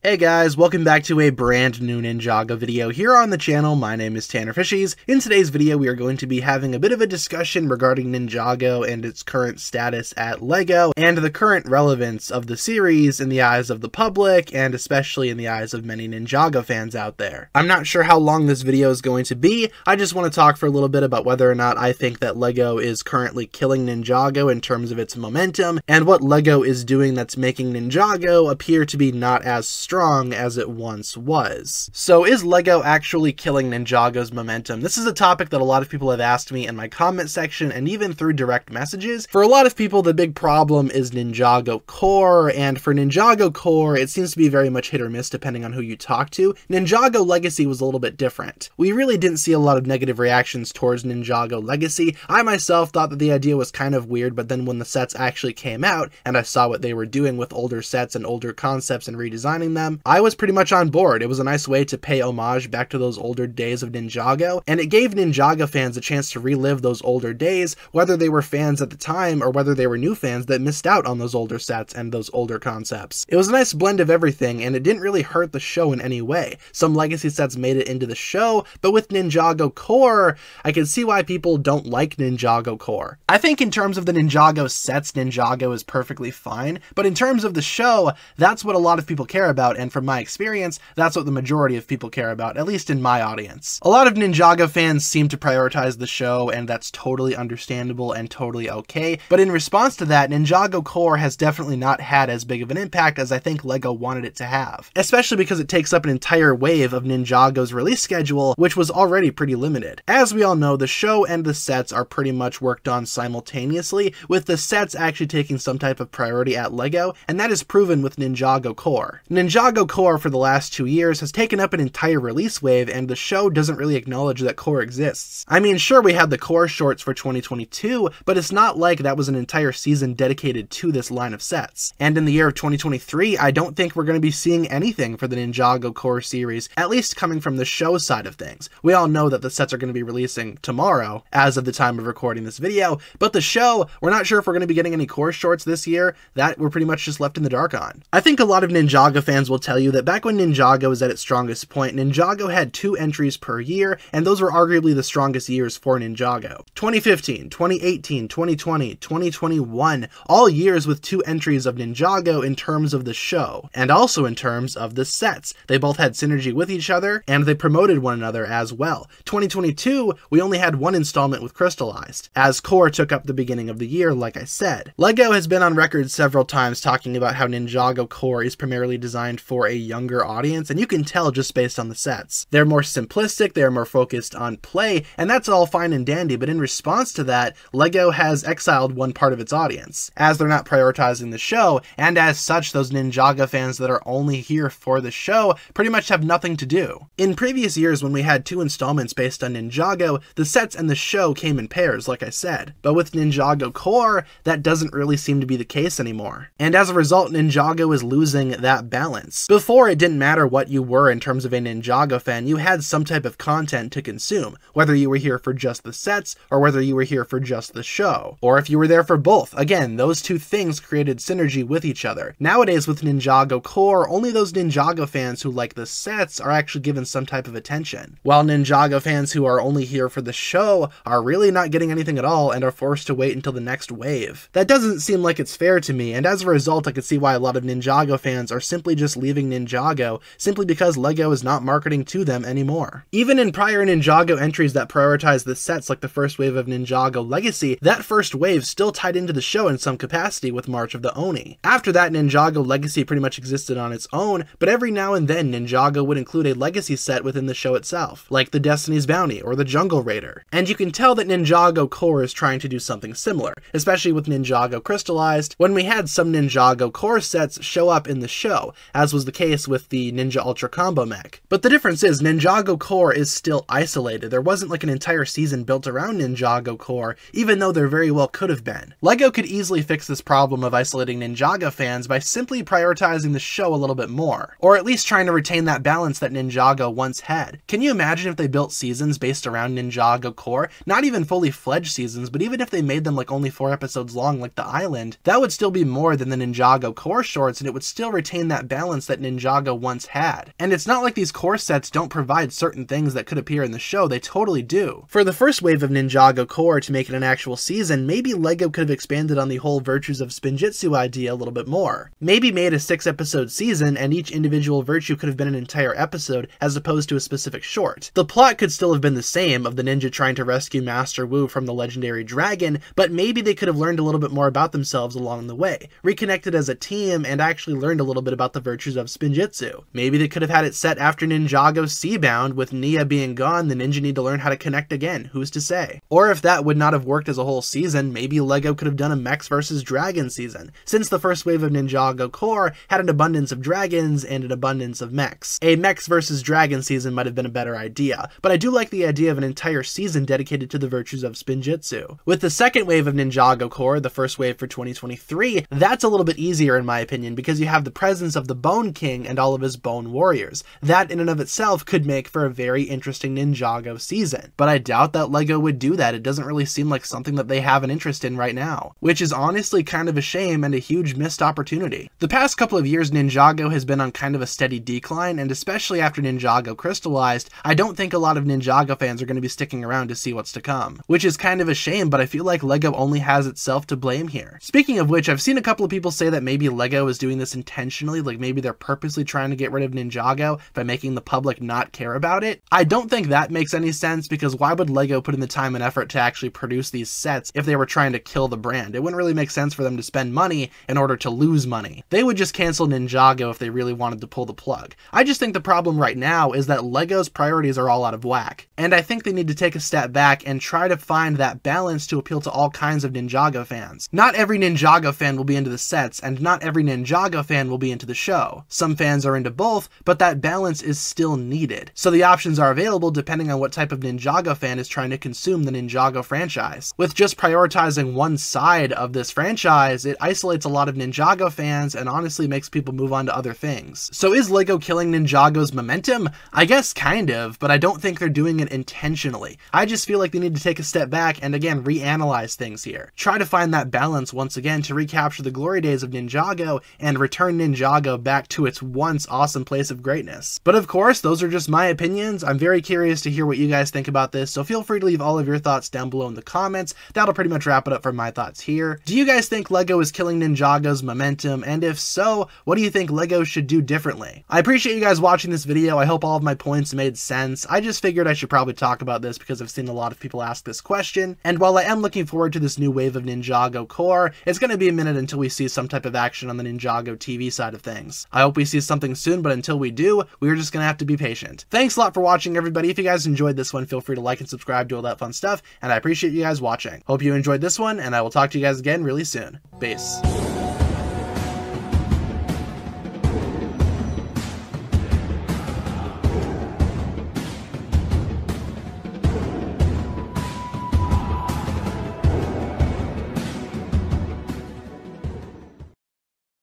Hey guys, welcome back to a brand new Ninjago video here on the channel. My name is TannerFishies. In today's video, we are going to be having a bit of a discussion regarding Ninjago and its current status at LEGO, and the current relevance of the series in the eyes of the public, and especially in the eyes of many Ninjago fans out there. I'm not sure how long this video is going to be. I just want to talk for a little bit about whether or not I think that LEGO is currently killing Ninjago in terms of its momentum, and what LEGO is doing that's making Ninjago appear to be not as strong as it once was. So is LEGO actually killing Ninjago's momentum? This is a topic that a lot of people have asked me in my comment section and even through direct messages. For a lot of people, the big problem is Ninjago Core, and for Ninjago Core, it seems to be very much hit or miss depending on who you talk to. Ninjago Legacy was a little bit different. We really didn't see a lot of negative reactions towards Ninjago Legacy. I myself thought that the idea was kind of weird, but then when the sets actually came out and I saw what they were doing with older sets and older concepts and redesigning them, I was pretty much on board. It was a nice way to pay homage back to those older days of Ninjago, and it gave Ninjago fans a chance to relive those older days, whether they were fans at the time or whether they were new fans that missed out on those older sets and those older concepts. It was a nice blend of everything, and it didn't really hurt the show in any way. Some legacy sets made it into the show, but with Ninjago Core, I can see why people don't like Ninjago Core. I think in terms of the Ninjago sets, Ninjago is perfectly fine, but in terms of the show, that's what a lot of people care about, and from my experience, that's what the majority of people care about, at least in my audience. A lot of Ninjago fans seem to prioritize the show, and that's totally understandable and totally okay, but in response to that, Ninjago Core has definitely not had as big of an impact as I think LEGO wanted it to have, especially because it takes up an entire wave of Ninjago's release schedule, which was already pretty limited. As we all know, the show and the sets are pretty much worked on simultaneously, with the sets actually taking some type of priority at LEGO, and that is proven with Ninjago Core. Ninjago Core for the last 2 years has taken up an entire release wave, and the show doesn't really acknowledge that Core exists. I mean, sure, we had the Core shorts for 2022, but it's not like that was an entire season dedicated to this line of sets. And in the year of 2023, I don't think we're going to be seeing anything for the Ninjago Core series, at least coming from the show side of things. We all know that the sets are going to be releasing tomorrow, as of the time of recording this video, but the show, we're not sure if we're going to be getting any Core shorts this year. That we're pretty much just left in the dark on. I think a lot of Ninjago fans will tell you that back when Ninjago was at its strongest point, Ninjago had 2 entries per year, and those were arguably the strongest years for Ninjago. 2015, 2018, 2020, 2021, all years with 2 entries of Ninjago in terms of the show, and also in terms of the sets. They both had synergy with each other, and they promoted one another as well. 2022, we only had 1 installment with Crystallized, as Core took up the beginning of the year, like I said. LEGO has been on record several times talking about how Ninjago Core is primarily designed for a younger audience, and you can tell just based on the sets. They're more simplistic, they're more focused on play, and that's all fine and dandy, but in response to that, LEGO has exiled one part of its audience, as they're not prioritizing the show, and as such, those Ninjago fans that are only here for the show pretty much have nothing to do. In previous years, when we had 2 installments based on Ninjago, the sets and the show came in pairs, like I said, but with Ninjago Core, that doesn't really seem to be the case anymore, and as a result, Ninjago is losing that balance. Before, it didn't matter what you were in terms of a Ninjago fan, you had some type of content to consume, whether you were here for just the sets, or whether you were here for just the show, or if you were there for both. Again, those 2 things created synergy with each other. Nowadays with Ninjago Core, only those Ninjago fans who like the sets are actually given some type of attention, while Ninjago fans who are only here for the show are really not getting anything at all and are forced to wait until the next wave. That doesn't seem like it's fair to me, and as a result, I could see why a lot of Ninjago fans are simply just leaving Ninjago simply because LEGO is not marketing to them anymore. Even in prior Ninjago entries that prioritize the sets, like the first wave of Ninjago Legacy, that first wave still tied into the show in some capacity with March of the Oni. After that, Ninjago Legacy pretty much existed on its own, but every now and then Ninjago would include a legacy set within the show itself, like the Destiny's Bounty or the Jungle Raider. And you can tell that Ninjago Core is trying to do something similar, especially with Ninjago Crystallized, when we had some Ninjago Core sets show up in the show, as was the case with the Ninja Ultra Combo Mech. But the difference is, Ninjago Core is still isolated. There wasn't like an entire season built around Ninjago Core, even though there very well could have been. LEGO could easily fix this problem of isolating Ninjago fans by simply prioritizing the show a little bit more, or at least trying to retain that balance that Ninjago once had. Can you imagine if they built seasons based around Ninjago Core? Not even fully fledged seasons, but even if they made them like only 4 episodes long like The Island, that would still be more than the Ninjago Core shorts, and it would still retain that balance balance that Ninjago once had. And it's not like these core sets don't provide certain things that could appear in the show, they totally do. For the first wave of Ninjago core to make it an actual season, maybe LEGO could have expanded on the whole Virtues of Spinjitzu idea a little bit more. Maybe made a 6-episode season, and each individual virtue could have been an entire episode as opposed to a specific short. The plot could still have been the same, of the ninja trying to rescue Master Wu from the legendary dragon, but maybe they could have learned a little bit more about themselves along the way, reconnected as a team, and actually learned a little bit about the Virtues of Spinjitzu. Maybe they could have had it set after Ninjago Seabound. With Nia being gone, the ninja need to learn how to connect again, who's to say? Or if that would not have worked as a whole season, maybe LEGO could have done a Mechs vs. Dragon season, since the first wave of Ninjago core had an abundance of dragons and an abundance of mechs. A Mechs vs. Dragon season might have been a better idea, but I do like the idea of an entire season dedicated to the Virtues of Spinjitzu. With the second wave of Ninjago core, the first wave for 2023, that's a little bit easier in my opinion, because you have the presence of the Bone King and all of his Bone Warriors. That in and of itself could make for a very interesting Ninjago season, but I doubt that LEGO would do that. It doesn't really seem like something that they have an interest in right now, which is honestly kind of a shame and a huge missed opportunity. The past couple of years, Ninjago has been on kind of a steady decline, and especially after Ninjago crystallized, I don't think a lot of Ninjago fans are going to be sticking around to see what's to come, which is kind of a shame, but I feel like LEGO only has itself to blame here. Speaking of which, I've seen a couple of people say that maybe LEGO is doing this intentionally, like maybe they're purposely trying to get rid of Ninjago by making the public not care about it. I don't think that makes any sense, because why would LEGO put in the time and effort to actually produce these sets if they were trying to kill the brand? It wouldn't really make sense for them to spend money in order to lose money. They would just cancel Ninjago if they really wanted to pull the plug. I just think the problem right now is that LEGO's priorities are all out of whack, and I think they need to take a step back and try to find that balance to appeal to all kinds of Ninjago fans. Not every Ninjago fan will be into the sets, and not every Ninjago fan will be into the show. Some fans are into both, but that balance is still needed. So the options are available depending on what type of Ninjago fan is trying to consume the Ninjago franchise. With just prioritizing one side of this franchise, it isolates a lot of Ninjago fans and honestly makes people move on to other things. So is LEGO killing Ninjago's momentum? I guess kind of, but I don't think they're doing it intentionally. I just feel like they need to take a step back and again reanalyze things here. Try to find that balance once again to recapture the glory days of Ninjago and return Ninjago back to its once awesome place of greatness. But of course, those are just my opinions. I'm very curious to hear what you guys think about this, so feel free to leave all of your thoughts down below in the comments. That'll pretty much wrap it up for my thoughts here. Do you guys think LEGO is killing Ninjago's momentum? And if so, what do you think LEGO should do differently? I appreciate you guys watching this video. I hope all of my points made sense. I just figured I should probably talk about this because I've seen a lot of people ask this question, and while I am looking forward to this new wave of Ninjago core, it's going to be a minute until we see some type of action on the Ninjago TV side of things. I hope we see something soon, but until we do, we're just going to have to be patient. Thanks a lot for watching, everybody. If you guys enjoyed this one, feel free to like and subscribe, do all that fun stuff, and I appreciate you guys watching. Hope you enjoyed this one, and I will talk to you guys again really soon. Peace.